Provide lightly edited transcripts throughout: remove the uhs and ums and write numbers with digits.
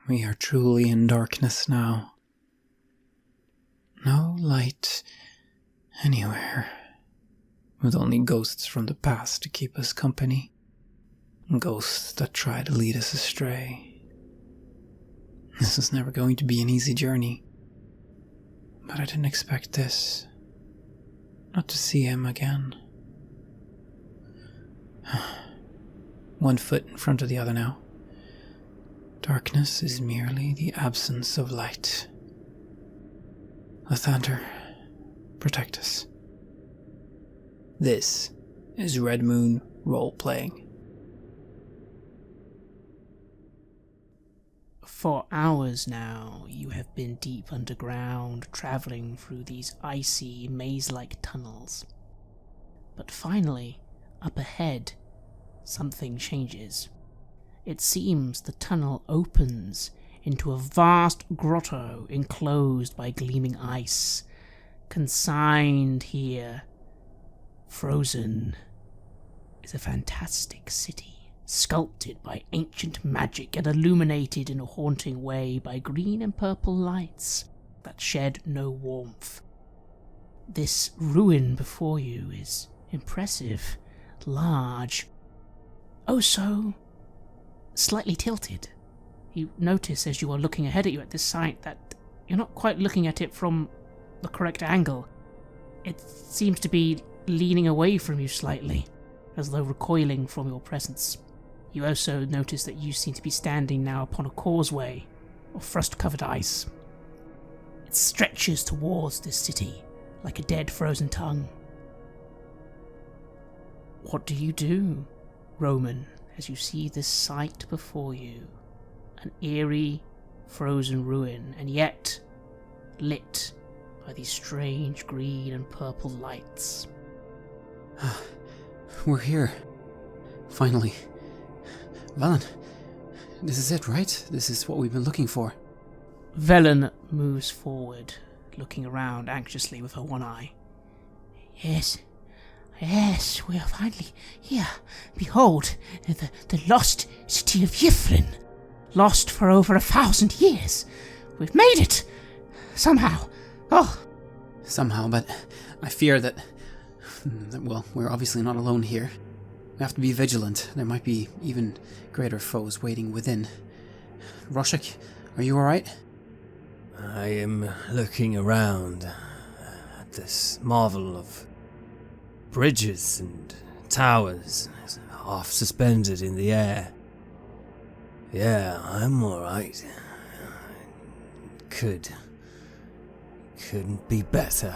We are truly in darkness now. No light anywhere, with only ghosts from the past to keep us company. Ghosts that try to lead us astray. This is never going to be an easy journey. But I didn't expect this. Not to see him again. One foot in front of the other now. Darkness is merely the absence of light. Lathander, protect us. This is Red Moon Role-Playing. For hours now, you have been deep underground, travelling through these icy, maze-like tunnels. But finally, up ahead, something changes. It seems the tunnel opens into a vast grotto enclosed by gleaming ice. Consigned here, frozen, is a fantastic city, sculpted by ancient magic and illuminated in a haunting way by green and purple lights that shed no warmth. This ruin before you is impressive, large, oh so slightly tilted. You notice as you are looking ahead at you at this site that you're not quite looking at it from the correct angle. It seems to be leaning away from you slightly, as though recoiling from your presence. You also notice that you seem to be standing now upon a causeway of frost-covered ice. It stretches towards this city like a dead frozen tongue. What do, Roman, as you see this sight before you? An eerie, frozen ruin, and yet lit by these strange green and purple lights. We're here. Finally. Velen, this is it, right? This is what we've been looking for. Velen moves forward, looking around anxiously with her one eye. Yes, we are finally here. Behold, the lost city of Yiflin. Lost for over 1,000 years. We've made it! Somehow. Oh. Somehow, but I fear that, well, we're obviously not alone here. We have to be vigilant. There might be even greater foes waiting within. Roshik, are you alright? I am looking around at this marvel of bridges and towers half suspended in the air. Yeah, I'm alright. Couldn't be better.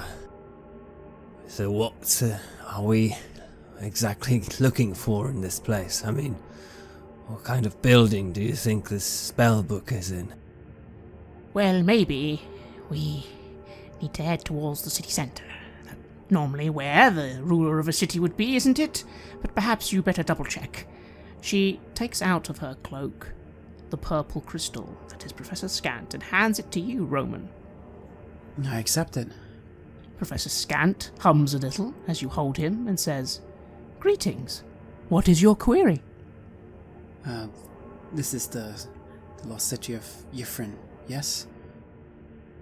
So what are we exactly looking for in this place? I mean, what kind of building do you think this spellbook is in? Well, maybe we need to head towards the city centre. Normally where the ruler of a city would be, isn't it? But perhaps you better double-check. She takes out of her cloak the purple crystal that is Professor Scant and hands it to you, Roman. I accept it. Professor Scant hums a little as you hold him and says, Greetings. What is your query? This is the lost city of Yifrin, yes?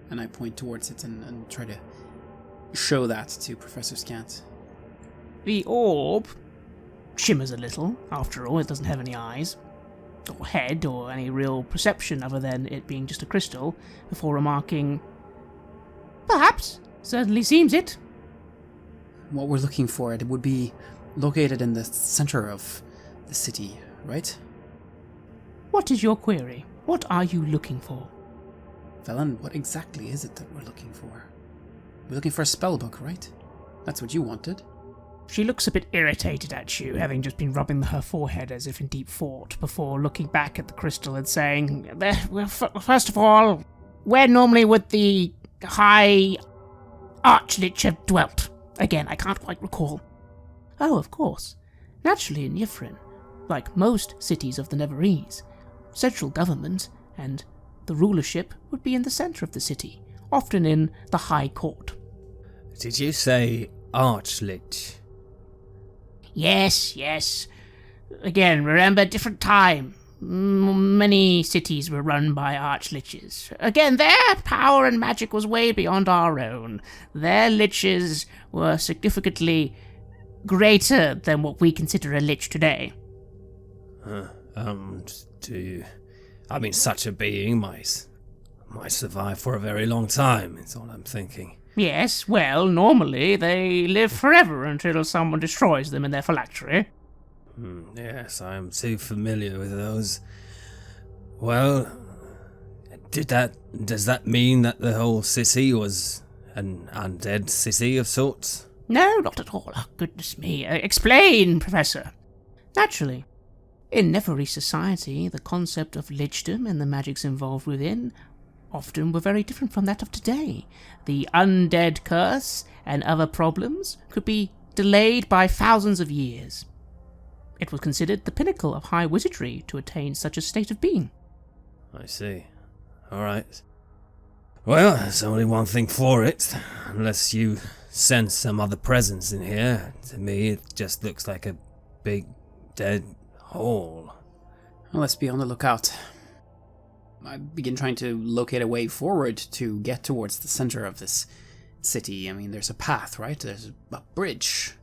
And I point towards it and try to show that to Professor Scant. The orb shimmers a little. After all, it doesn't have any eyes, or head, or any real perception other than it being just a crystal, before remarking, Perhaps. Certainly seems it. What we're looking for, it would be located in the center of the city, right? What is your query? What are you looking for? Velen, what exactly is it that we're looking for? We're looking for a spellbook, right? That's what you wanted. She looks a bit irritated at you, having just been rubbing her forehead as if in deep thought, before looking back at the crystal and saying, well, first of all, where normally would the High Archlich have dwelt? Again, I can't quite recall. Oh, of course. Naturally in Yifrin, like most cities of the Neverese, central government and the rulership would be in the centre of the city, often in the High Court. Did you say Archlich? Yes. Again, remember, different time. Many cities were run by archliches. Again, their power and magic was way beyond our own. Their liches were significantly greater than what we consider a lich today. Such a being might survive for a very long time, is all I'm thinking. Yes, well, normally they live forever until someone destroys them in their phylactery. Yes, I am too familiar with those. Well, does that mean that the whole city was an undead city of sorts? No, not at all. Oh, goodness me. Explain, Professor. Naturally. In Nephari society, the concept of lichdom and the magics involved within often were very different from that of today. The undead curse and other problems could be delayed by thousands of years. It was considered the pinnacle of high wizardry to attain such a state of being. I see. Alright. Well, there's only one thing for it. Unless you sense some other presence in here, to me it just looks like a big dead hole. Well, let's be on the lookout. I begin trying to locate a way forward to get towards the center of this city. I mean, there's a path, right? There's a bridge.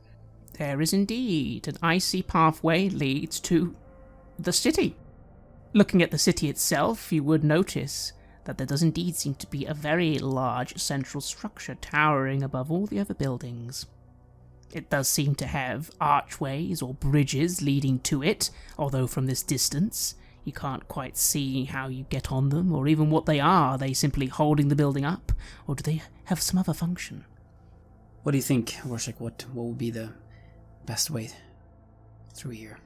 There is indeed. An icy pathway leads to the city. Looking at the city itself, you would notice that there does indeed seem to be a very large central structure towering above all the other buildings. It does seem to have archways or bridges leading to it, although from this distance you can't quite see how you get on them, or even what they are. Are they simply holding the building up, or do they have some other function? What do you think, Rorschach? What would be the best way through here?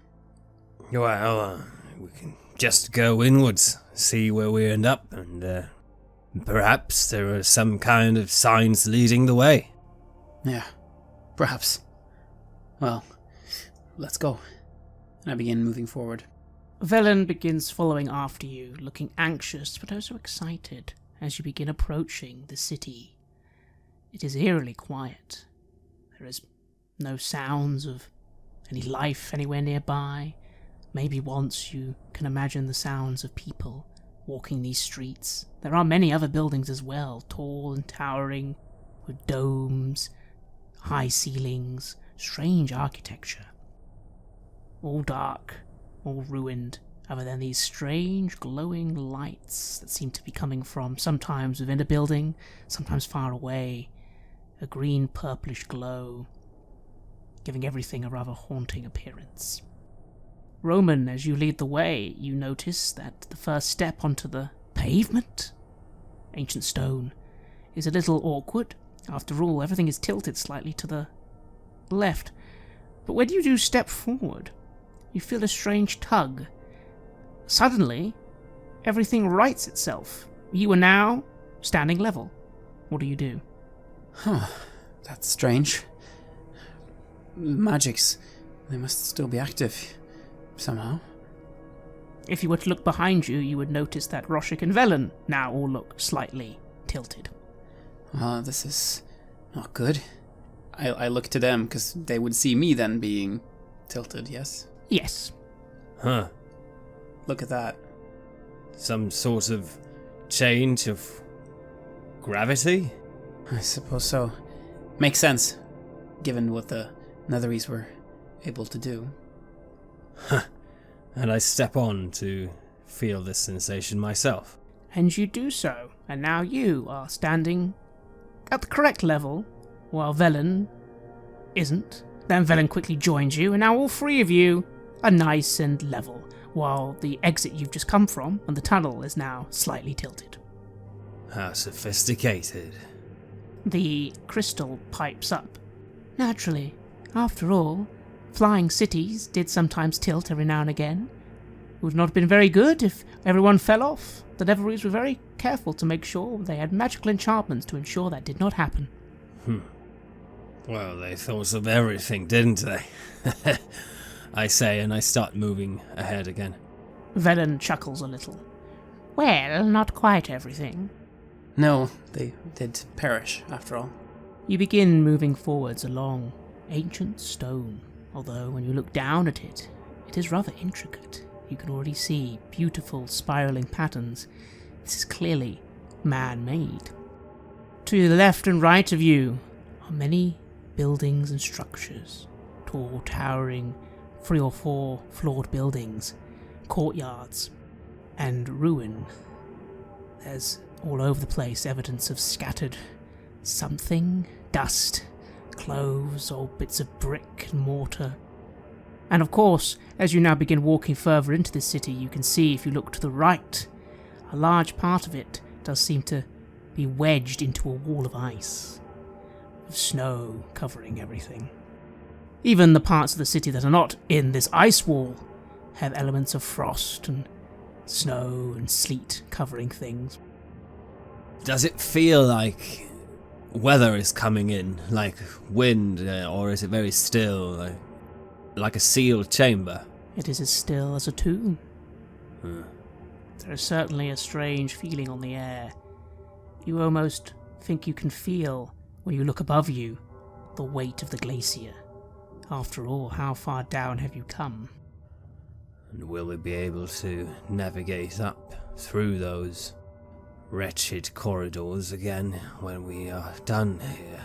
Well, we can just go inwards, see where we end up, and perhaps there are some kind of signs leading the way. Yeah, perhaps. Well, let's go. And I begin moving forward. Velen begins following after you, looking anxious but also excited as you begin approaching the city. It is eerily quiet. There is no sounds of any life anywhere nearby. Maybe once you can imagine the sounds of people walking these streets. There are many other buildings as well, tall and towering, with domes, high ceilings, strange architecture. All dark, all ruined, other than these strange glowing lights that seem to be coming from sometimes within a building, sometimes far away, a green purplish glow, giving everything a rather haunting appearance. Roman, as you lead the way, you notice that the first step onto the pavement, ancient stone, is a little awkward. After all, everything is tilted slightly to the left. But when you do step forward, you feel a strange tug. Suddenly, everything rights itself. You are now standing level. What do you do? That's strange. Magics, they must still be active somehow. If you were to look behind you, you would notice that Rorschach and Velen now all look slightly tilted. This is not good. I look to them because they would see me then being tilted, yes? Yes. Huh. Look at that. Some sort of change of gravity? I suppose so. Makes sense, given what the Netheries were able to do. Huh. And I step on to feel this sensation myself. And you do so, and now you are standing at the correct level, while Velen isn't. Then Velen quickly joins you, and now all three of you are nice and level, while the exit you've just come from, and the tunnel, is now slightly tilted. How sophisticated. The crystal pipes up. Naturally, after all, flying cities did sometimes tilt every now and again. It would not have been very good if everyone fell off. The Netheries were very careful to make sure they had magical enchantments to ensure that did not happen. Well, they thought of everything, didn't they? I say, and I start moving ahead again. Velen chuckles a little. Well, not quite everything. No, they did perish, after all. You begin moving forwards along ancient stone, although when you look down at it, it is rather intricate. You can already see beautiful spiraling patterns. This is clearly man-made. To the left and right of you are many buildings and structures. Tall, towering, 3 or 4 floored buildings, courtyards, and ruin. There's all over the place evidence of scattered something, dust, clothes, old bits of brick and mortar. And of course, as you now begin walking further into this city, you can see, if you look to the right, a large part of it does seem to be wedged into a wall of ice, with snow covering everything. Even the parts of the city that are not in this ice wall have elements of frost and snow and sleet covering things. Does it feel like weather is coming in, like wind, or is it very still, like a sealed chamber? It is as still as a tomb. There is certainly a strange feeling on the air. You almost think you can feel, when you look above you, the weight of the glacier. After all, how far down have you come? And will we be able to navigate up through those wretched corridors again when we are done here?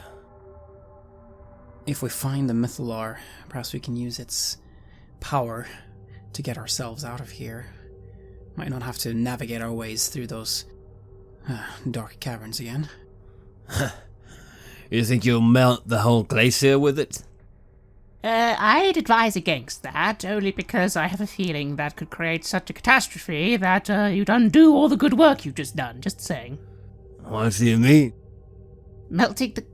If we find the Mythalar, perhaps we can use its power to get ourselves out of here. Might not have to navigate our ways through those dark caverns again. You think you'll melt the whole glacier with it? I'd advise against that, only because I have a feeling that could create such a catastrophe that you'd undo all the good work you've just done, just saying. What do you mean? Melting the...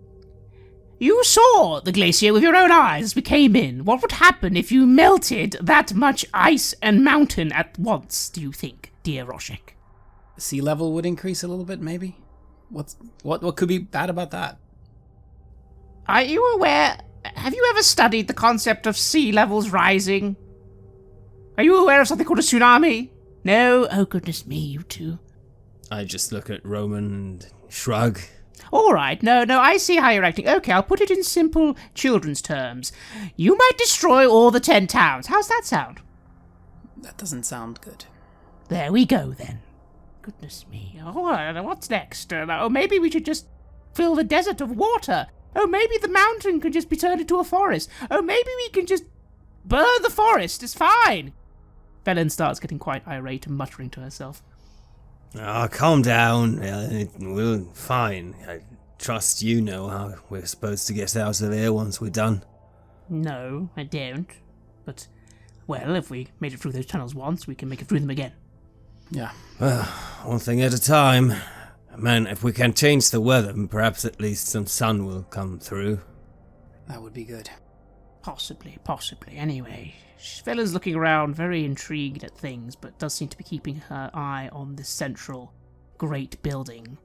You saw the glacier with your own eyes as we came in. What would happen if you melted that much ice and mountain at once, do you think, dear Roshek? Sea level would increase a little bit, maybe? What could be bad about that? Are you aware... Have you ever studied the concept of sea levels rising? Are you aware of something called a tsunami? No? Oh, goodness me, you two. I just look at Roman and shrug. Alright, no, I see how you're acting. Okay, I'll put it in simple children's terms. You might destroy all the 10 towns. How's that sound? That doesn't sound good. There we go, then. Goodness me. Oh, what's next? Maybe we should just fill the desert of water. Oh, maybe the mountain could just be turned into a forest. Oh, maybe we can just burn the forest. It's fine. Belen starts getting quite irate and muttering to herself. Oh, calm down. We're fine. I trust you know how we're supposed to get out of here once we're done. No, I don't. But, well, if we made it through those tunnels once, we can make it through them again. Yeah. Well, one thing at a time. Man, if we can change the weather, perhaps at least some sun will come through. That would be good. Possibly. Anyway, Svella's looking around, very intrigued at things, but does seem to be keeping her eye on this central, great building.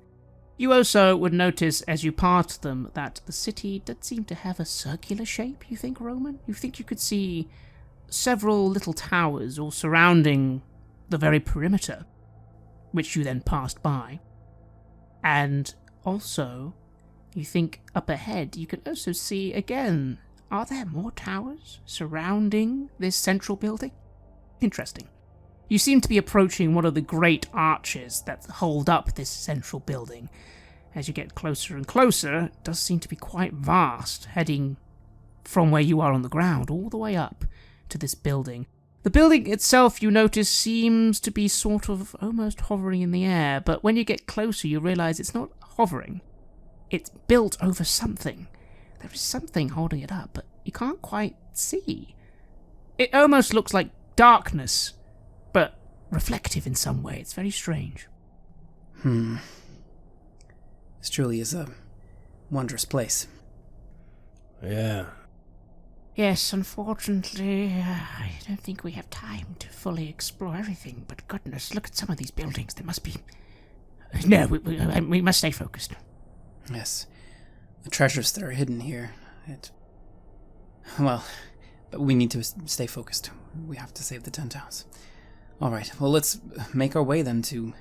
You also would notice, as you passed them, that the city did seem to have a circular shape, you think, Roman? You think you could see several little towers all surrounding the very perimeter, which you then passed by. And also, you think up ahead, you can also see, again, are there more towers surrounding this central building? Interesting. You seem to be approaching one of the great arches that hold up this central building. As you get closer and closer, it does seem to be quite vast, heading from where you are on the ground all the way up to this building. The building itself, you notice, seems to be sort of almost hovering in the air, but when you get closer, you realize it's not hovering. It's built over something. There is something holding it up, but you can't quite see. It almost looks like darkness, but reflective in some way. It's very strange. This truly is a wondrous place. Yeah. Yes, unfortunately, I don't think we have time to fully explore everything, but goodness, look at some of these buildings. There must be... No, we must stay focused. Yes. The treasures that are hidden here. Well, but we need to stay focused. We have to save the 10 towns. Alright, well, let's make our way then to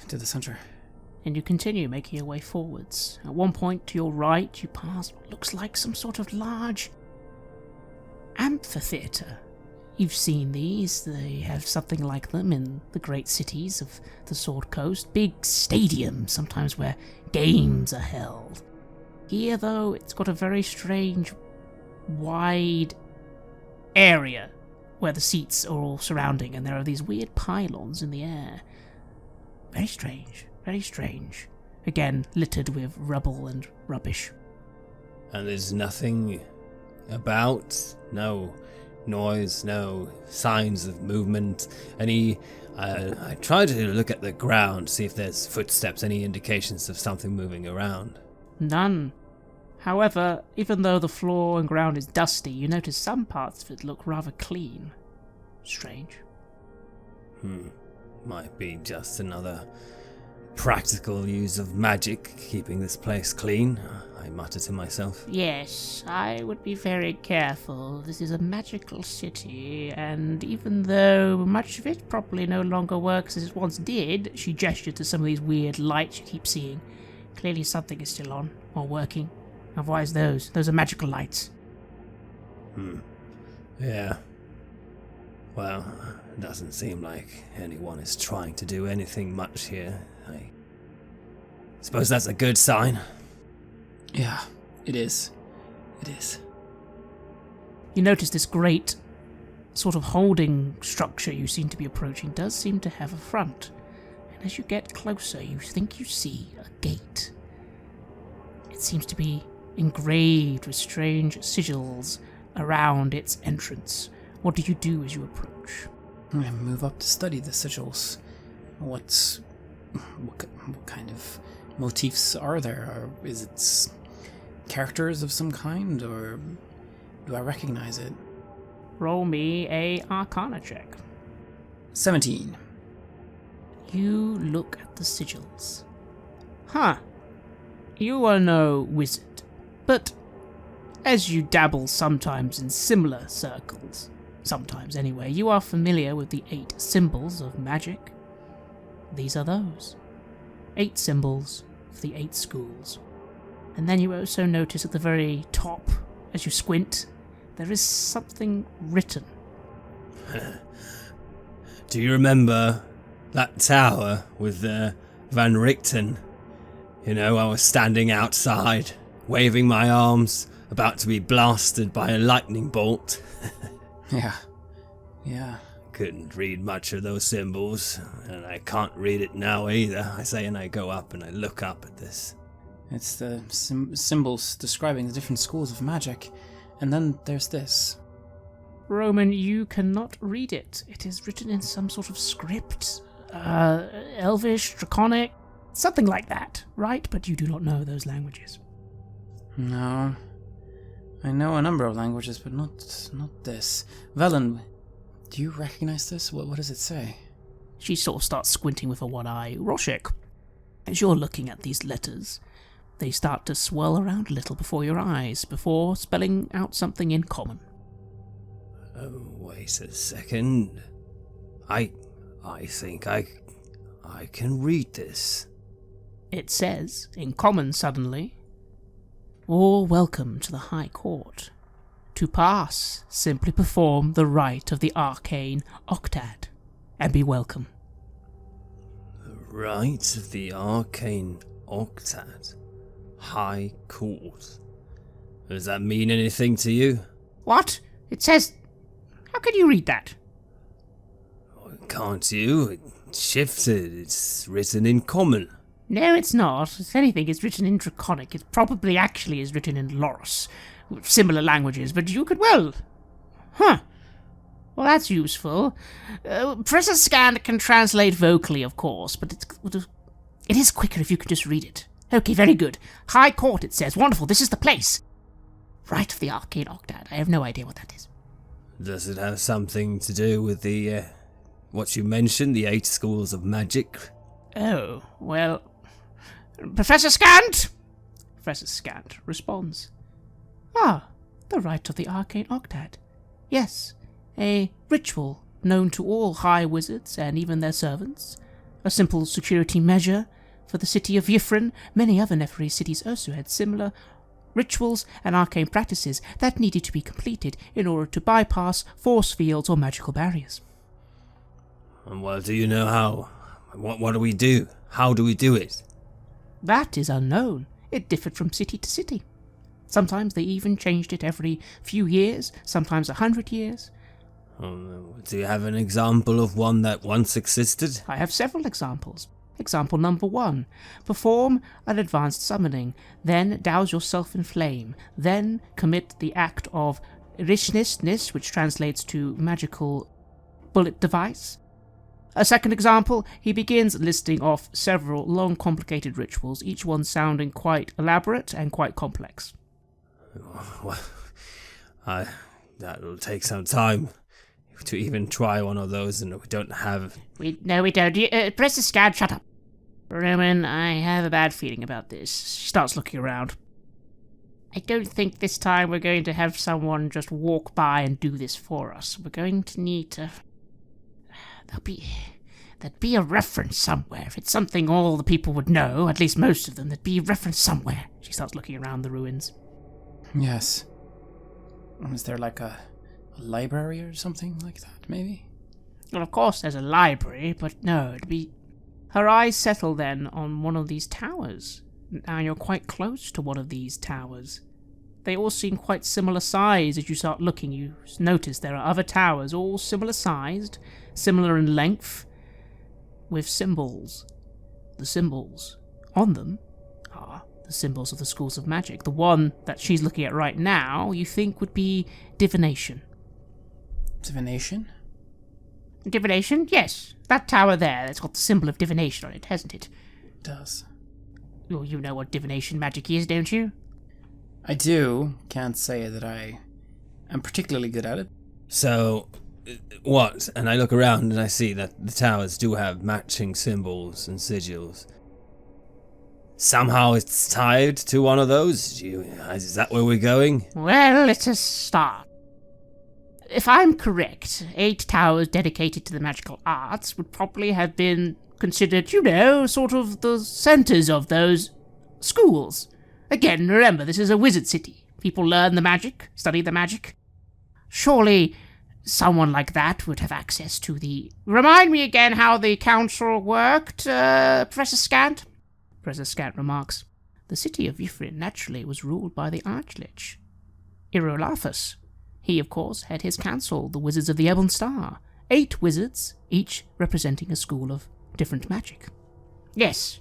the center. And you continue making your way forwards. At one point, to your right, you pass what looks like some sort of large amphitheatre. You've seen these. They have something like them in the great cities of the Sword Coast. Big stadiums, sometimes where games are held. Here, though, it's got a very strange, wide area where the seats are all surrounding, and there are these weird pylons in the air. Very strange, very strange. Again, littered with rubble and rubbish. And there's nothing about? No noise, no signs of movement, any... I try to look at the ground, see if there's footsteps, any indications of something moving around. None. However, even though the floor and ground is dusty, you notice some parts of it look rather clean. Strange. Might be just another practical use of magic, keeping this place clean, I mutter to myself. Yes, I would be very careful. This is a magical city, and even though much of it probably no longer works as it once did, she gestured to some of these weird lights you keep seeing. Clearly something is still on, or working. Otherwise those are magical lights. Yeah. Well, it doesn't seem like anyone is trying to do anything much here. I suppose that's a good sign. Yeah, it is. It is. You notice this great sort of holding structure you seem to be approaching does seem to have a front. And as you get closer, you think you see a gate. It seems to be engraved with strange sigils around its entrance. What do you do as you approach? I move up to study the sigils. What kind of motifs are there? Or is it characters of some kind, or do I recognize it? Roll me a Arcana check. 17. You look at the sigils. You are no wizard, but as you dabble sometimes in similar circles, sometimes anyway, you are familiar with the 8 symbols of magic. These are those. 8 symbols for the 8 schools. And then you also notice at the very top, as you squint, there is something written. Do you remember that tower with Van Richten? You know, I was standing outside, waving my arms, about to be blasted by a lightning bolt. Yeah. Couldn't read much of those symbols, and I can't read it now either, I say, and I go up and I look up at this. It's the symbols describing the different schools of magic. And then there's this. Roman, you cannot read it. It is written in some sort of script. Elvish, Draconic, something like that, right? But you do not know those languages. No. I know a number of languages, but not this. Velen, do you recognize this? What does it say? She sort of starts squinting with her one eye. Roshik, as you're looking at these letters, they start to swirl around a little before your eyes, before spelling out something in common. Oh, wait a second. I think I can read this. It says, in common suddenly, "All welcome to the High Court. To pass, simply perform the rite of the arcane octad, and be welcome." The rite of the arcane octad. High Court. Does that mean anything to you? What? It says... How can you read that? Can't you? It's shifted. It's written in common. No, it's not. If anything, it's written in Draconic. It probably actually is written in Loris. Similar languages, but you could well... Well, that's useful. Professor Scan can translate vocally, of course, but it is quicker if you could just read it. Okay, very good. High Court, it says. Wonderful, this is the place. Rite of the Arcane Octad. I have no idea what that is. Does it have something to do with the, what you mentioned, the 8 schools of magic? Oh, well... Professor Scant! Professor Scant responds. The Rite of the Arcane Octad. Yes, a ritual known to all high wizards and even their servants. A simple security measure for the city of Yifrin. Many other Nephri cities also had similar rituals and arcane practices that needed to be completed in order to bypass force fields or magical barriers. And well, do you know how? What do we do? How do we do it? That is unknown. It differed from city to city. Sometimes they even changed it every few years, sometimes 100 years. Do you have an example of one that once existed? I have several examples. Example number 1. Perform an advanced summoning, then douse yourself in flame, then commit the act of Rishnisnis, which translates to magical bullet device. A second example, he begins listing off several long complicated rituals, each one sounding quite elaborate and quite complex. Well, that will take some time to even try one of those, and we don't have... No, we don't. Press the scan, shut up. Roman, I have a bad feeling about this. She starts looking around. I don't think this time we're going to have someone just walk by and do this for us. We're going to need to... There'd be a reference somewhere. If it's something all the people would know, at least most of them, there'd be a reference somewhere. She starts looking around the ruins. Yes. Is there like a library or something like that, maybe? Well, of course there's a library, but no, it'd be... Her eyes settle then on one of these towers. Now you're quite close to one of these towers. They all seem quite similar size. As you start looking, you notice there are other towers, all similar sized, similar in length, with symbols. The symbols on them are the symbols of the schools of magic. The one that she's looking at right now, you think would be Divination. Divination? Divination? Yes. That tower there, that's got the symbol of divination on it, hasn't it? It does. Well, you know what divination magic is, don't you? I do. Can't say that I am particularly good at it. So, what? And I look around and I see that the towers do have matching symbols and sigils. Somehow it's tied to one of those? Is that where we're going? Well, it's a start. If I'm correct, 8 towers dedicated to the magical arts would probably have been considered, sort of the centers of those schools. Again, remember, this is a wizard city. People learn the magic, study the magic. Surely someone like that would have access to the... Remind me again how the council worked, Professor Scant? Professor Scant remarks, the city of Yffrin naturally was ruled by the Archlich, Irolathus. He, of course, had his council, the Wizards of the Ebon Star. 8 wizards, each representing a school of different magic. Yes,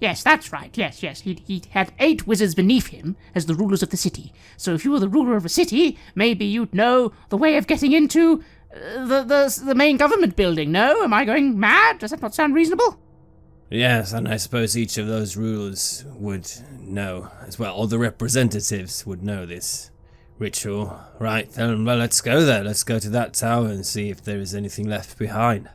that's right, yes. He had 8 wizards beneath him as the rulers of the city. So if you were the ruler of a city, maybe you'd know the way of getting into the main government building, no? Am I going mad? Does that not sound reasonable? Yes, and I suppose each of those rulers would know as well, or the representatives would know this ritual. Right, then, well, let's go there. Let's go to that tower and see if there is anything left behind.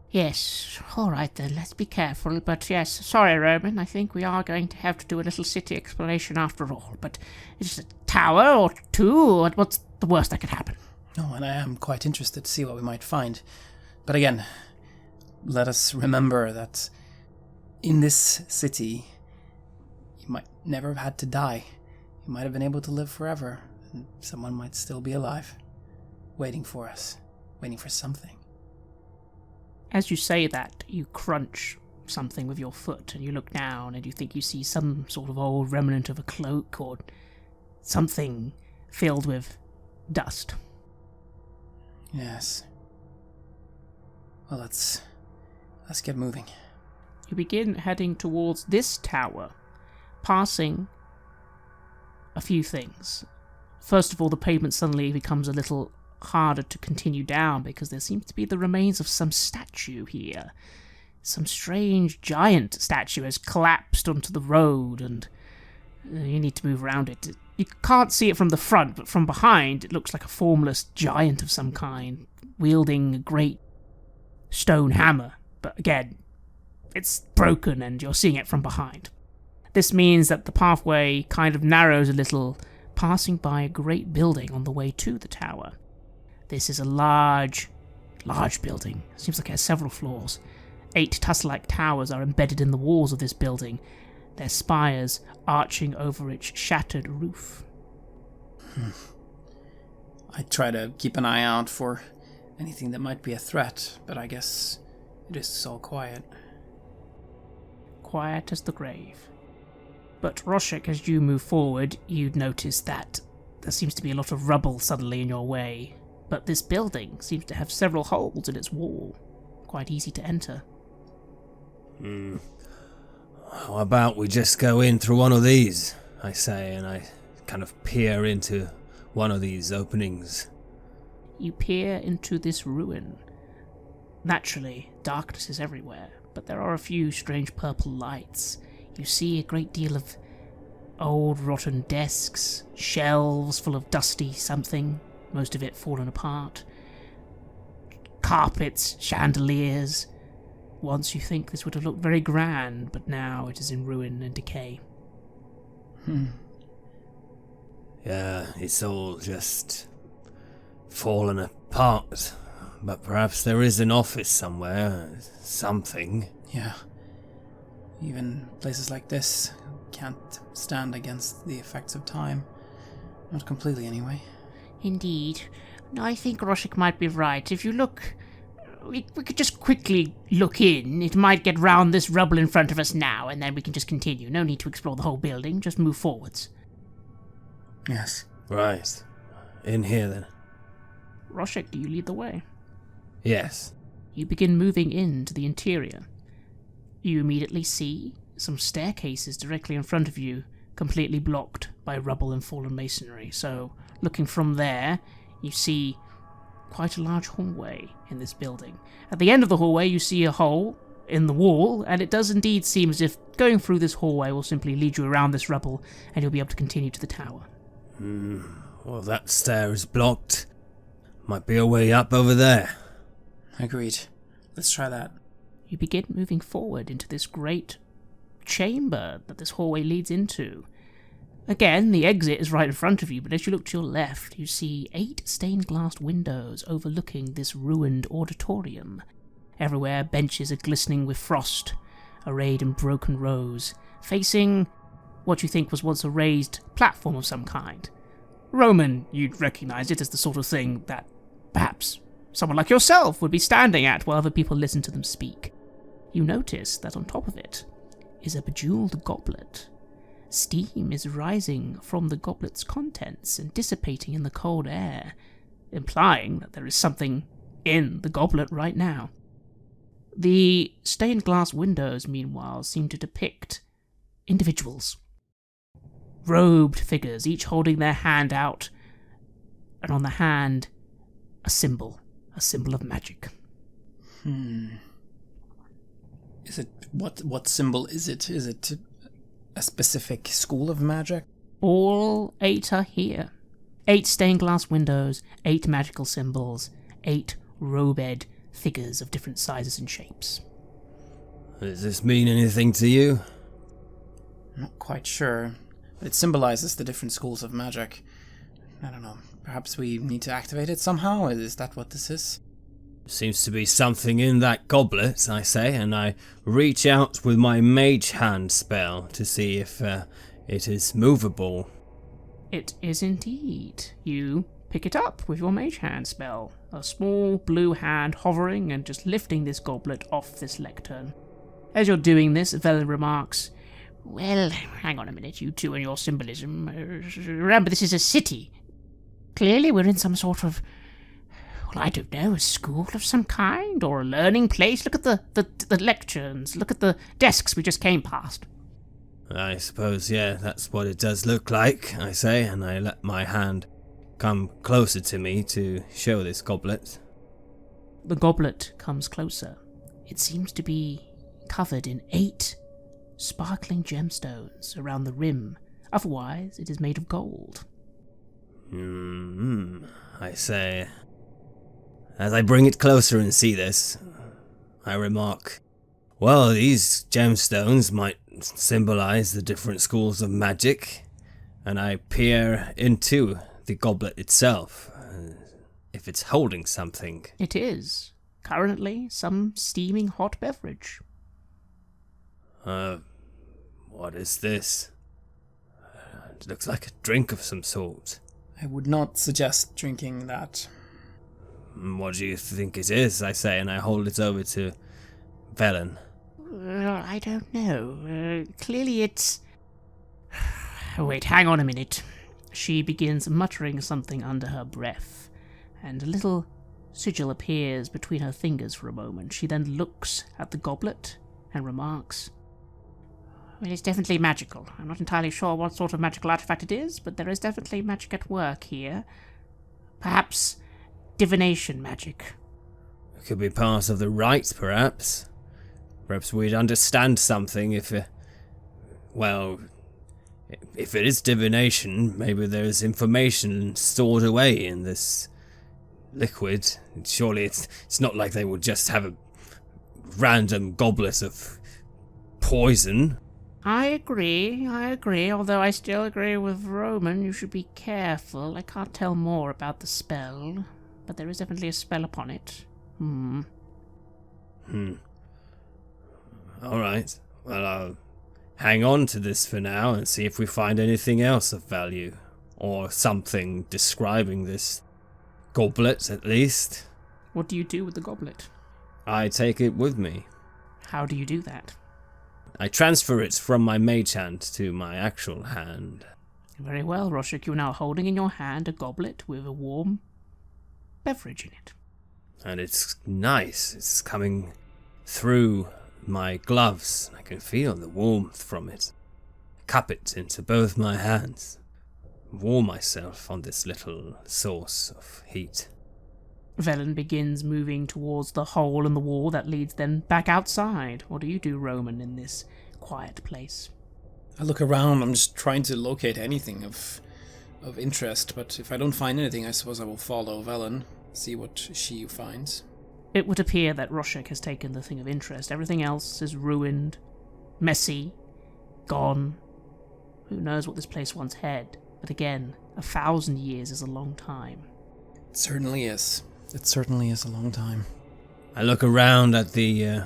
Yes, all right then, let's be careful. But yes, sorry, Roman, I think we are going to have to do a little city exploration after all. But it's a tower or 2, what's the worst that could happen? No, and I am quite interested to see what we might find. But again, let us remember that in this city, you might never have had to die. You might have been able to live forever, and someone might still be alive, waiting for us, waiting for something. As you say that, you crunch something with your foot, and you look down, and you think you see some sort of old remnant of a cloak, or something filled with dust. Yes. Well, let's get moving. You begin heading towards this tower, passing a few things. First of all, the pavement suddenly becomes a little harder to continue down because there seems to be the remains of some statue here. Some strange giant statue has collapsed onto the road, and you need to move around it. You can't see it from the front, but from behind it looks like a formless giant of some kind, wielding a great stone hammer. But again, it's broken and you're seeing it from behind. This means that the pathway kind of narrows a little, passing by a great building on the way to the tower. This is a large building. Seems like it has several floors. 8 tussle-like towers are embedded in the walls of this building. their spires arching over its shattered roof. I try to keep an eye out for anything that might be a threat, but I guess it is all quiet. Quiet as the grave. But Roshek, as you move forward, you'd notice that there seems to be a lot of rubble suddenly in your way, but this building seems to have several holes in its wall. Quite easy to enter. How about we just go in through one of these, I say, and I kind of peer into one of these openings. You peer into this ruin. Naturally, darkness is everywhere, but there are a few strange purple lights. You see a great deal of old rotten desks, shelves full of dusty something, most of it fallen apart, carpets, chandeliers. Once you think this would have looked very grand, but now it is in ruin and decay. Yeah, it's all just fallen apart. But perhaps there is an office somewhere, something. Yeah. Even places like this can't stand against the effects of time. Not completely, anyway. Indeed. I think Roshik might be right. If you look... We could just quickly look in. It might get round this rubble in front of us now, and then we can just continue. No need to explore the whole building. Just move forwards. Yes. Right. In here, then. Roshik, do you lead the way? Yes. You begin moving into the interior. You immediately see some staircases directly in front of you, completely blocked by rubble and fallen masonry. So, looking from there, you see quite a large hallway in this building. At the end of the hallway, you see a hole in the wall, and it does indeed seem as if going through this hallway will simply lead you around this rubble, and you'll be able to continue to the tower. Well, that stair is blocked. Might be a way up over there. Agreed. Let's try that. You begin moving forward into this great chamber that this hallway leads into. Again, the exit is right in front of you, but as you look to your left, you see 8 stained glass windows overlooking this ruined auditorium. Everywhere, benches are glistening with frost, arrayed in broken rows, facing what you think was once a raised platform of some kind. Roman, you'd recognize it as the sort of thing that perhaps someone like yourself would be standing at while other people listen to them speak. You notice that on top of it is a bejeweled goblet. Steam is rising from the goblet's contents and dissipating in the cold air, implying that there is something in the goblet right now. The stained glass windows, meanwhile, seem to depict individuals. Robed figures, each holding their hand out, and on the hand, a symbol of magic. Is it... What symbol is it? Is it a specific school of magic? All 8 are here. 8 stained glass windows, 8 magical symbols, 8 robed figures of different sizes and shapes. Does this mean anything to you? Not quite sure, but it symbolizes the different schools of magic. I don't know, perhaps we need to activate it somehow? Is that what this is? Seems to be something in that goblet, I say, and I reach out with my mage hand spell to see if it is movable. It is indeed. You pick it up with your mage hand spell. A small blue hand hovering and just lifting this goblet off this lectern. As you're doing this, Velen remarks, "Well, hang on a minute, you two and your symbolism. Remember, this is a city. Clearly we're in some sort of... I don't know, a school of some kind, or a learning place. Look at the lecturns, look at the desks we just came past." I suppose, yeah, that's what it does look like, I say, and I let my hand come closer to me to show this goblet. The goblet comes closer. It seems to be covered in 8 sparkling gemstones around the rim. Otherwise, it is made of gold. I say... As I bring it closer and see this, I remark, well, these gemstones might symbolize the different schools of magic, and I peer into the goblet itself, if it's holding something. It is. Currently, some steaming hot beverage. What is this? It looks like a drink of some sort. I would not suggest drinking that. What do you think it is, I say, and I hold it over to Velen. I don't know. Clearly it's... Wait, hang on a minute. She begins muttering something under her breath, and a little sigil appears between her fingers for a moment. She then looks at the goblet and remarks, "Well, it's definitely magical. I'm not entirely sure what sort of magical artifact it is, but there is definitely magic at work here. Perhaps divination magic." It could be part of the rite, perhaps. Perhaps we'd understand something if it is divination, maybe there's information stored away in this liquid. Surely it's not like they would just have a random goblet of poison. I agree, although I still agree with Roman. You should be careful. I can't tell more about the spell, but there is definitely a spell upon it. Alright, well, I'll hang on to this for now and see if we find anything else of value. Or something describing this goblet, at least. What do you do with the goblet? I take it with me. How do you do that? I transfer it from my mage hand to my actual hand. Very well, Roshik. You're now holding in your hand a goblet with a warm beverage in it. And it's nice. It's coming through my gloves. I can feel the warmth from it. Cup it into both my hands. Warm myself on this little source of heat. Velen begins moving towards the hole in the wall that leads then back outside. What do you do, Roman, in this quiet place? I look around. I'm just trying to locate anything of interest, but if I don't find anything, I suppose I will follow Velen, see what she finds. It would appear that Roshik has taken the thing of interest. Everything else is ruined, messy, gone. Who knows what this place once had? But again, 1,000 years is a long time. It certainly is. It certainly is a long time. I look around at the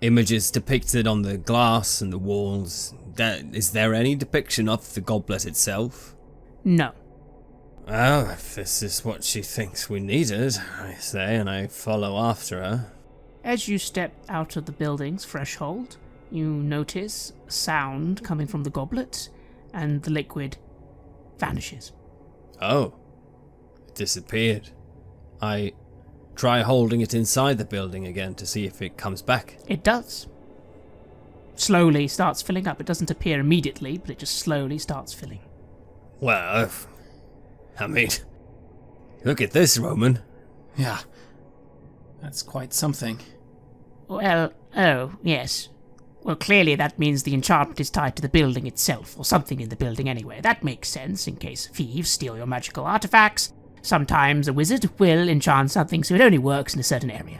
images depicted on the glass and the walls. Is there any depiction of the goblet itself? No. Well, if this is what she thinks we needed, I say, and I follow after her. As you step out of the building's threshold, you notice a sound coming from the goblet, and the liquid vanishes. Oh, it disappeared. I try holding it inside the building again to see if it comes back. It does. Slowly starts filling up. It doesn't appear immediately, but it just slowly starts filling. Well, I mean, look at this, Roman. Yeah, that's quite something. Well, oh, yes. Well, clearly that means the enchantment is tied to the building itself, or something in the building anyway. That makes sense, in case thieves steal your magical artifacts. Sometimes a wizard will enchant something so it only works in a certain area.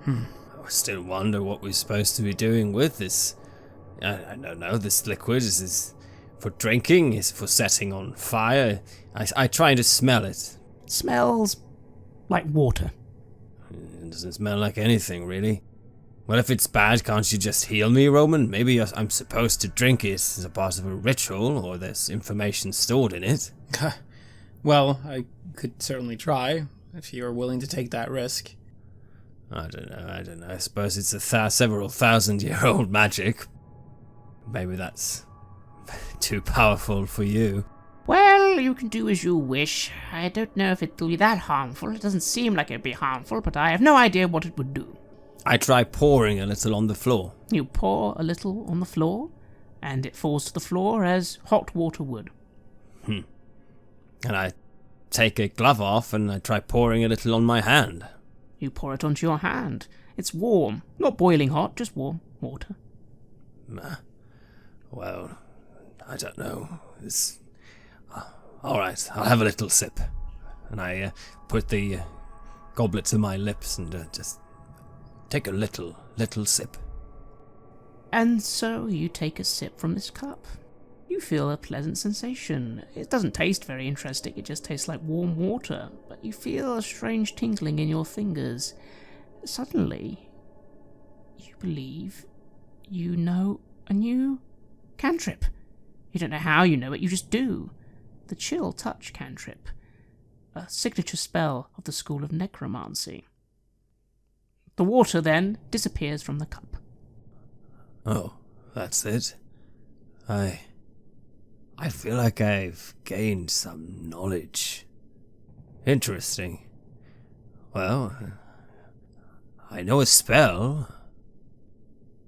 I still wonder what we're supposed to be doing with this. I don't know, this liquid. Is this for drinking? Is it for setting on fire? I try to smell it. It smells like water. It doesn't smell like anything, really. Well, if it's bad, can't you just heal me, Roman? Maybe I'm supposed to drink it as a part of a ritual, or there's information stored in it. Well, I could certainly try, if you are willing to take that risk. I don't know. I suppose it's a several thousand-year-old magic. Maybe that's too powerful for you. Well, you can do as you wish. I don't know if it'll be that harmful. It doesn't seem like it'd be harmful, but I have no idea what it would do. I try pouring a little on the floor. You pour a little on the floor, and it falls to the floor as hot water would. And I take a glove off and I try pouring a little on my hand. You pour it onto your hand. It's warm. Not boiling hot, just warm water. Well, I don't know. It's... Alright, I'll have a little sip. And I put the goblet to my lips and just take a little sip. And so you take a sip from this cup. You feel a pleasant sensation. It doesn't taste very interesting, it just tastes like warm water, but you feel a strange tingling in your fingers. Suddenly, you believe you know a new cantrip. You don't know how you know it, you just do. The Chill Touch cantrip. A signature spell of the School of Necromancy. The water then disappears from the cup. Oh, that's it. I feel like I've gained some knowledge. Interesting. Well, I know a spell.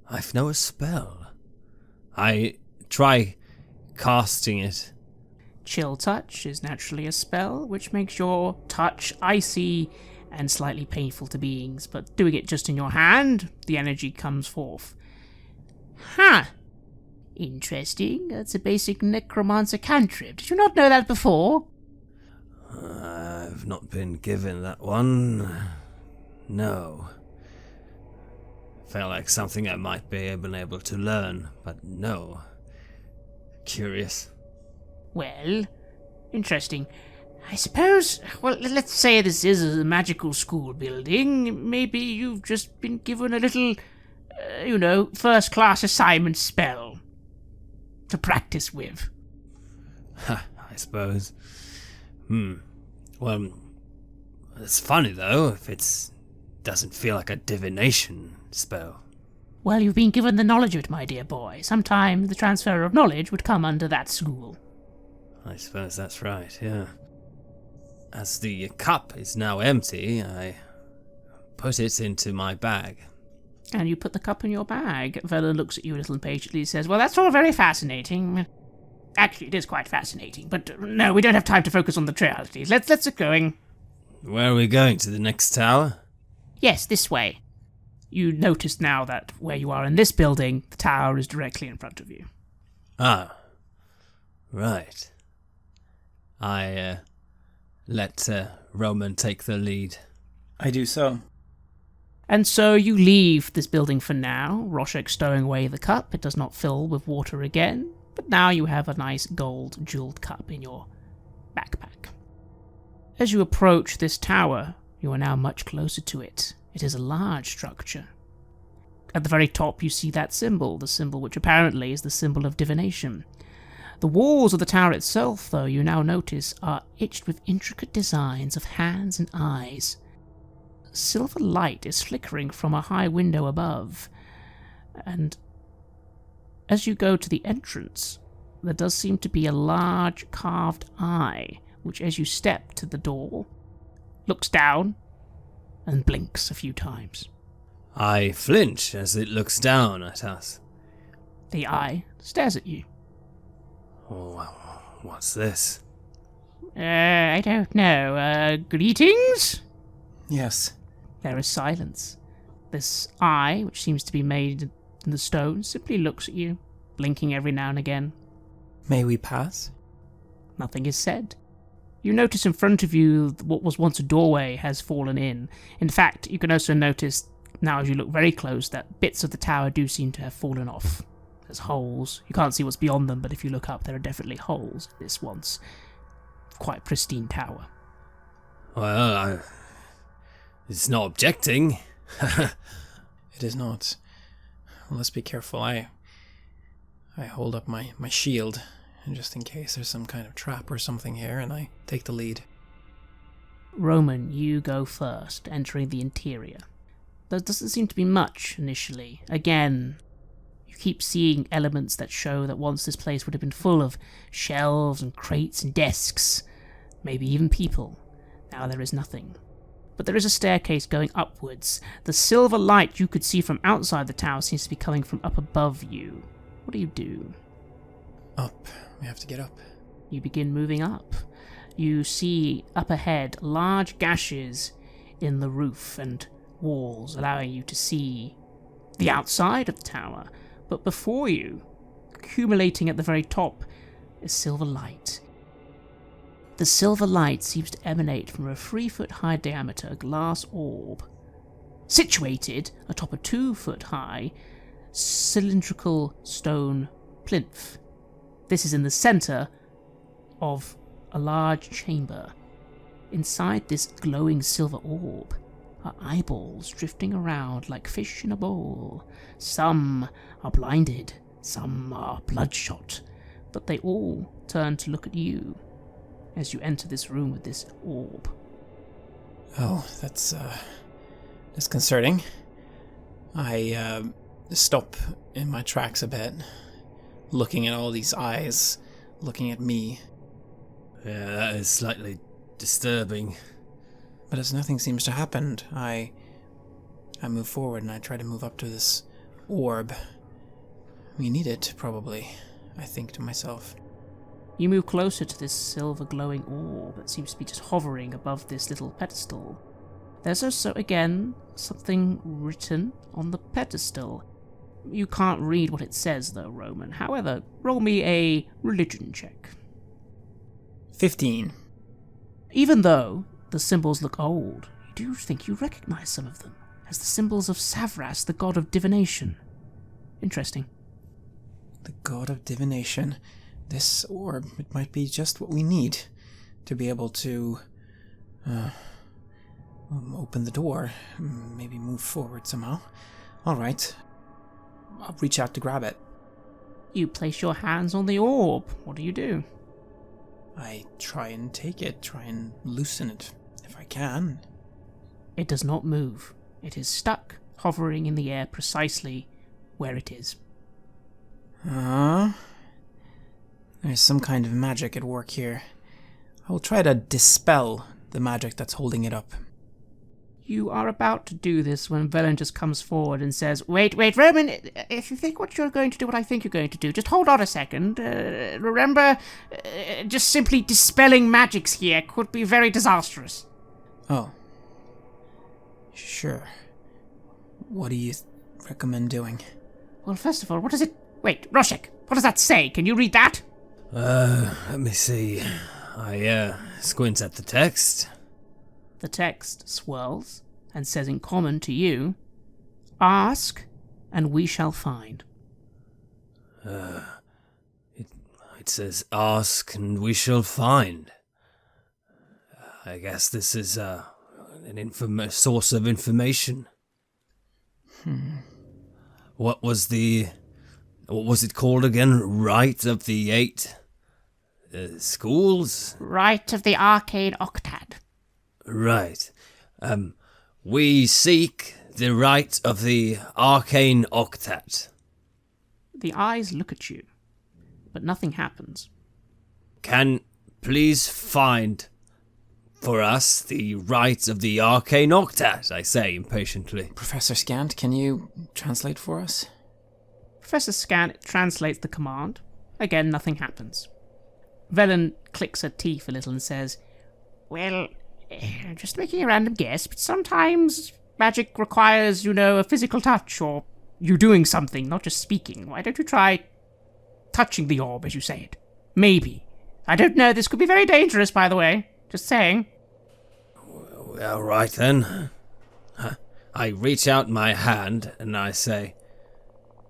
I know a spell. I try casting it. Chill Touch is naturally a spell which makes your touch icy and slightly painful to beings, but doing it just in your hand, the energy comes forth. Huh. Interesting. That's a basic necromancer cantrip. Did you not know that before? I've not been given that one. No. Felt like something I might be able to learn, but no. Curious. Well, interesting. I suppose, well, let's say this is a magical school building. Maybe you've just been given a little, first-class assignment spell to practice with. I suppose. Well, it's funny, though, if it doesn't feel like a divination spell. Well, you've been given the knowledge of it, my dear boy. Sometime the transfer of knowledge would come under that school. I suppose that's right, yeah. As the cup is now empty, I put it into my bag. And you put the cup in your bag. Vela looks at you a little impatiently and says, well, that's all very fascinating. Actually, it is quite fascinating, but no, we don't have time to focus on the trivialities. Let's get going. Where are we going? To the next tower? Yes, this way. You notice now that where you are in this building, the tower is directly in front of you. Ah, right. I let Roman take the lead. I do so. And so you leave this building for now, Roshek stowing away the cup. It does not fill with water again, but now you have a nice gold jeweled cup in your backpack. As you approach this tower, you are now much closer to it. It is a large structure. At the very top you see that symbol, the symbol which apparently is the symbol of divination. The walls of the tower itself, though, you now notice, are etched with intricate designs of hands and eyes. Silver light is flickering from a high window above, and as you go to the entrance, there does seem to be a large carved eye, which as you step to the door, looks down and blinks a few times. I flinch as it looks down at us. The eye stares at you. Oh, what's this? I don't know. Greetings? Yes. There is silence. This eye, which seems to be made in the stone, simply looks at you, blinking every now and again. May we pass? Nothing is said. You notice in front of you what was once a doorway has fallen in. In fact, you can also notice, now as you look very close, that bits of the tower do seem to have fallen off. There's holes. You can't see what's beyond them, but if you look up, there are definitely holes in this once quite pristine tower. Well, it's not objecting. It is not. Well, let's be careful. I hold up my shield, and just in case there's some kind of trap or something here, and I take the lead. Roman, you go first, entering the interior. There doesn't seem to be much initially. Again, you keep seeing elements that show that once this place would have been full of shelves and crates and desks, maybe even people. Now there is nothing. But there is a staircase going upwards. The silver light you could see from outside the tower seems to be coming from up above you. What do? Up. We have to get up. You begin moving up. You see up ahead large gashes in the roof and walls, allowing you to see the outside of the tower. But before you, accumulating at the very top, is silver light. The silver light seems to emanate from a 3-foot-high diameter glass orb, situated atop a 2-foot-high cylindrical stone plinth. This is in the center of a large chamber. Inside this glowing silver orb are eyeballs drifting around like fish in a bowl. Some are blinded, Some are bloodshot, but they all turn to look at you as you enter this room with this orb. Oh, that's disconcerting. I stop in my tracks a bit, looking at all these eyes, looking at me. Yeah, that is slightly disturbing. But as nothing seems to happen, I move forward and I try to move up to this orb. We need it, probably, I think to myself. You move closer to this silver glowing orb that seems to be just hovering above this little pedestal. There's also, again, something written on the pedestal. You can't read what it says, though, Roman. However, roll me a religion check. 15. Even though the symbols look old, you do think you recognize some of them as the symbols of Savras, the god of divination. Interesting. The god of divination. This orb, it might be just what we need to be able to open the door, maybe move forward somehow. Alright, I'll reach out to grab it. You place your hands on the orb. What do you do? I try and take it, try and loosen it, if I can. It does not move. It is stuck, hovering in the air precisely where it is. There's some kind of magic at work here. I will try to dispel the magic that's holding it up. You are about to do this when Velen just comes forward and says, Wait, Roman, if you think what you're going to do what I think you're going to do, just hold on a second. Remember, just simply dispelling magics here could be very disastrous. Oh. Sure. What do you recommend doing? Well, first of all, what does it... Wait, Roshek, what does that say? Can you read that? Let me see. I squint at the text. The text swirls and says in common to you, Ask, and we shall find. It says, ask, and we shall find. I guess this is an source of information. What was it called again? Rite of the 8 schools? Rite of the Arcane Octad. Right. We seek the rite of the Arcane Octet. The eyes look at you, but nothing happens. Can please find for us the rite of the Arcane Octet, I say impatiently. Professor Scant, can you translate for us? Professor Scant translates the command. Again, nothing happens. Velen clicks her teeth a little and says, Well, just making a random guess, but sometimes magic requires, a physical touch, or you doing something, not just speaking. Why don't you try touching the orb as you say it? Maybe. I don't know, this could be very dangerous, by the way. Just saying. Well, right then. I reach out my hand and I say,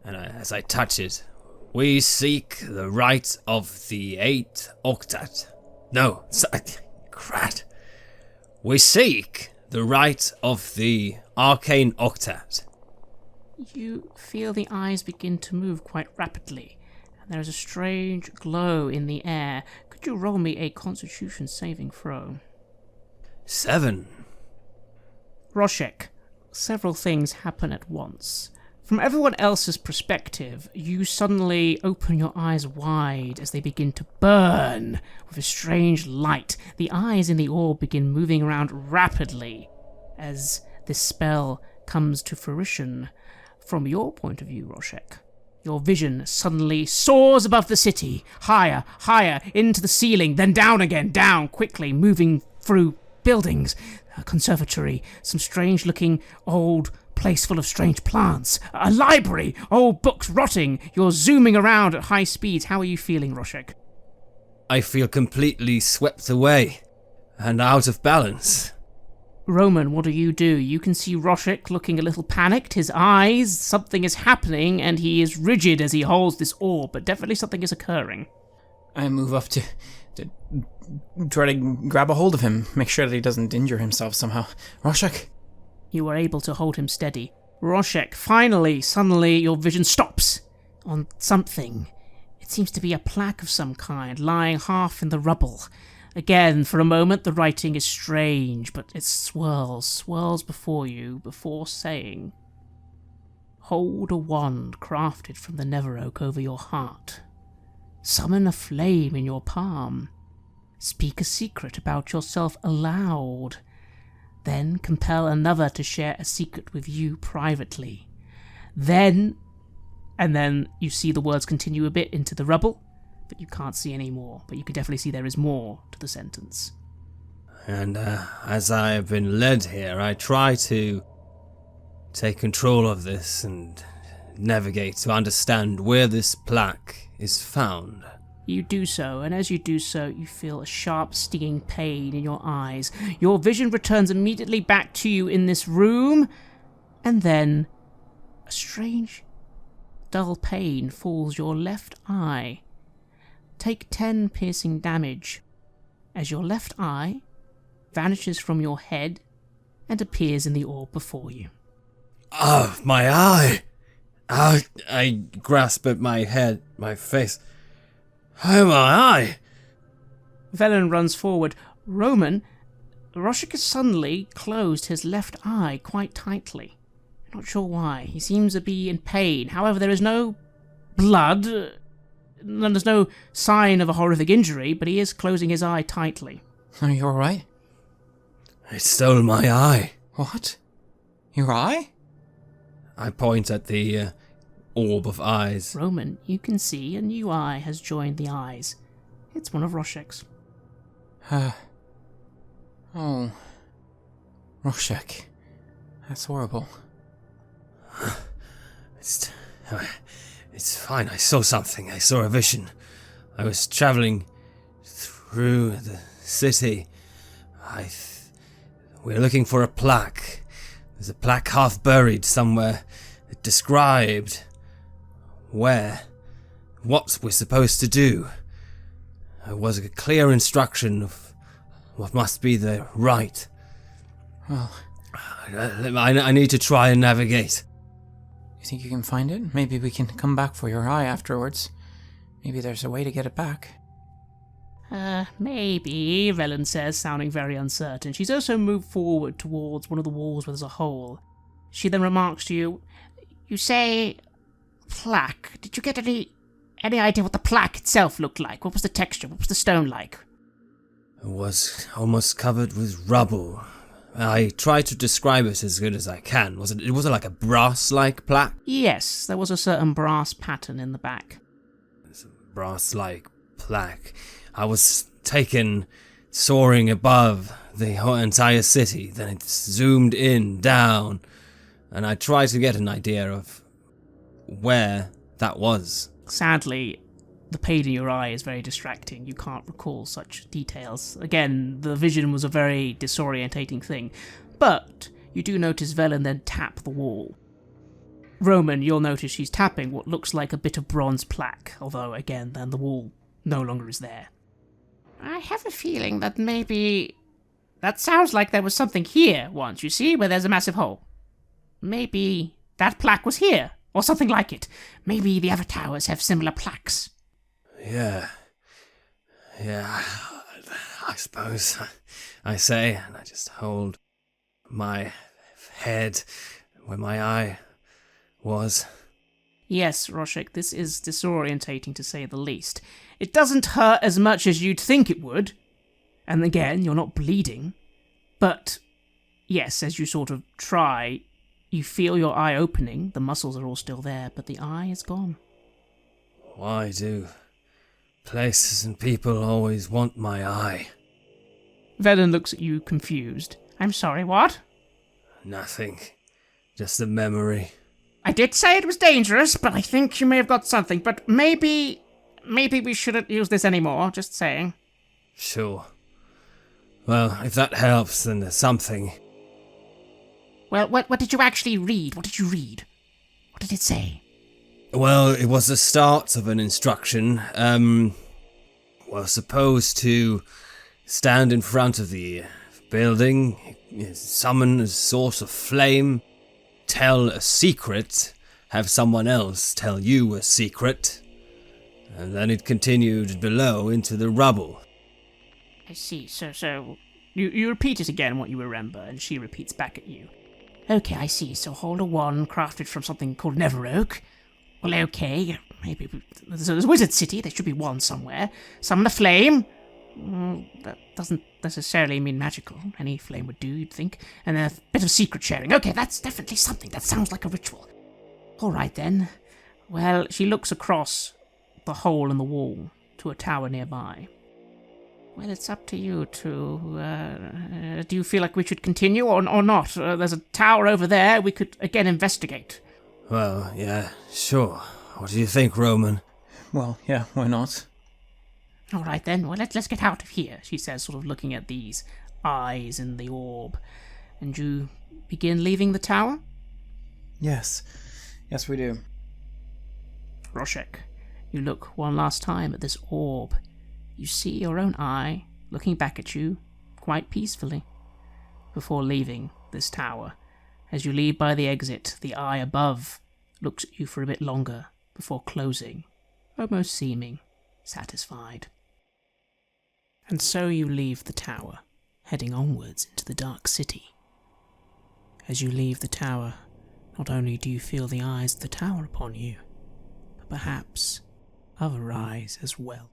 as I touch it, we seek the rite of the 8 Octet. No, crap. We seek the rite of the Arcane Octet. You feel the eyes begin to move quite rapidly, and there is a strange glow in the air. Could you roll me a Constitution saving throw? 7. Roshek, several things happen at once. From everyone else's perspective, you suddenly open your eyes wide as they begin to burn with a strange light. The eyes in the orb begin moving around rapidly as this spell comes to fruition. From your point of view, Roshek, your vision suddenly soars above the city, higher, into the ceiling, then down again, down quickly, moving through buildings, a conservatory, some strange-looking old place full of strange plants, a library, old books rotting. You're zooming around at high speeds. How are you feeling, Roshek? I feel completely swept away and out of balance. Roman, what do? You can see Roshek looking a little panicked. His eyes, something is happening, and he is rigid as he holds this orb, but definitely something is occurring. I move up to try to grab a hold of him, make sure that he doesn't injure himself somehow. Roshek? You are able to hold him steady. Roshek, finally, suddenly, your vision stops, on something. It seems to be a plaque of some kind, lying half in the rubble. Again, for a moment, the writing is strange, but it swirls before you, before saying, "Hold a wand crafted from the nether oak over your heart. Summon a flame in your palm. Speak a secret about yourself aloud. Then compel another to share a secret with you privately. Then..." And then you see the words continue a bit into the rubble, but you can't see any more. But you can definitely see there is more to the sentence. And as I have been led here, I try to take control of this and navigate to understand where this plaque is found. You do so, and as you do so, you feel a sharp, stinging pain in your eyes. Your vision returns immediately back to you in this room, and then a strange, dull pain falls your left eye. Take 10 piercing damage as your left eye vanishes from your head and appears in the orb before you. Oh, my eye! I grasp at my head, my face. Oh, my eye! Velen runs forward. Roman, Roshik has suddenly closed his left eye quite tightly. Not sure why. He seems to be in pain. However, there is no blood, and there's no sign of a horrific injury, but he is closing his eye tightly. Are you alright? It stole my eye. What? Your eye? I point at the orb of eyes. Roman, you can see a new eye has joined the eyes. It's one of Roshik's. Oh. Roshik. That's horrible. It's fine. I saw something. I saw a vision. I was traveling through the city. We're looking for a plaque. There's a plaque half buried somewhere. It described what we're supposed to do. There was a clear instruction of what must be the right. Well, I need to try and navigate. you think you can find it? Maybe we can come back for your eye afterwards. Maybe there's a way to get it back. Maybe, Velen says, sounding very uncertain. She's also moved forward towards one of the walls where there's a hole. She then remarks to you, "You say plaque. Did you get any idea what the plaque itself looked like? What was the texture? What was the stone like?" It was almost covered with rubble. I tried to describe it as good as I can. Was it like a brass-like plaque? Yes, there was a certain brass pattern in the back. It's a brass-like plaque. I was taken soaring above the whole entire city. Then it zoomed in, down, and I tried to get an idea of where that was. Sadly, the pain in your eye is very distracting. You can't recall such details. Again, the vision was a very disorientating thing. But you do notice Velen then tap the wall. Roman, you'll notice she's tapping what looks like a bit of bronze plaque, although, again, then the wall no longer is there. I have a feeling that maybe... That sounds like there was something here once, you see, where there's a massive hole. Maybe that plaque was here, or something like it. Maybe the other towers have similar plaques. Yeah, I suppose, I say, and I just hold my head where my eye was. Yes, Roshik, this is disorientating to say the least. It doesn't hurt as much as you'd think it would, and again, you're not bleeding, but yes, as you sort of try, you feel your eye opening, the muscles are all still there, but the eye is gone. Why do places and people always want my eye? Velen looks at you confused. I'm sorry, what? Nothing. Just a memory. I did say it was dangerous, but I think you may have got something, but maybe we shouldn't use this anymore, just saying. Sure. Well, if that helps, then there's something. Well, what did you actually read? What did you read? What did it say? Well, it was the start of an instruction. We're supposed to stand in front of the building, summon a source of flame, tell a secret, have someone else tell you a secret. And then it continued below into the rubble. I see. So you repeat it again, what you remember, and she repeats back at you. Okay, I see. So Holder 1 crafted from something called Never Oak. Well, okay. Maybe there's a wizard city. There should be one somewhere. Summon a flame. That doesn't necessarily mean magical. Any flame would do, you'd think. And a bit of secret sharing. Okay, that's definitely something. That sounds like a ritual. All right, then. Well, she looks across the hole in the wall to a tower nearby. Well, it's up to you to... do you feel like we should continue or not? There's a tower over there. We could, again, investigate. Well, yeah, sure. What do you think, Roman? Well, yeah, why not? All right, then. Well, let's get out of here, she says, sort of looking at these eyes in the orb. And you begin leaving the tower? Yes. Yes, we do. Roshek, you look one last time at this orb. You see your own eye looking back at you quite peacefully before leaving this tower. As you leave by the exit, the eye above looks at you for a bit longer before closing, almost seeming satisfied. And so you leave the tower, heading onwards into the dark city. As you leave the tower, not only do you feel the eyes of the tower upon you, but perhaps other eyes as well.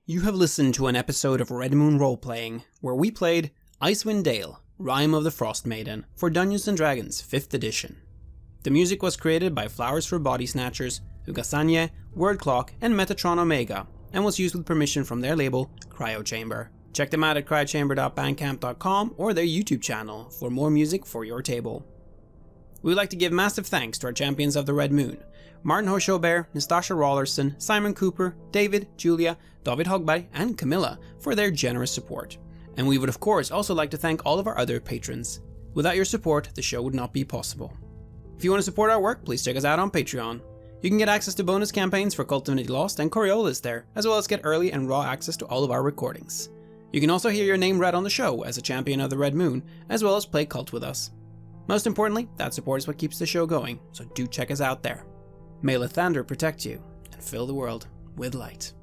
You have listened to an episode of Red Moon Roleplaying, where we played Icewind Dale, Rime of the Frostmaiden, for Dungeons & Dragons 5th edition. The music was created by Flowers for Body Snatchers, Ugasanye, Wordclock, and Metatron Omega, and was used with permission from their label, Cryochamber. Check them out at cryochamber.bandcamp.com or their YouTube channel for more music for your table. We would like to give massive thanks to our champions of the Red Moon, Martin Heuschober, Nastasia Raulerson, Simon Cooper, David, Julia, David Hagberg, and Camilla for their generous support. And we would of course also like to thank all of our other patrons. Without your support, the show would not be possible. If you want to support our work, please check us out on Patreon. You can get access to bonus campaigns for Cult Divinity Lost and Coriolis there, as well as get early and raw access to all of our recordings. You can also hear your name read on the show as a champion of the Red Moon, as well as play Cult with us. Most importantly, that support is what keeps the show going, so do check us out there. May Lathander protect you, and fill the world with light.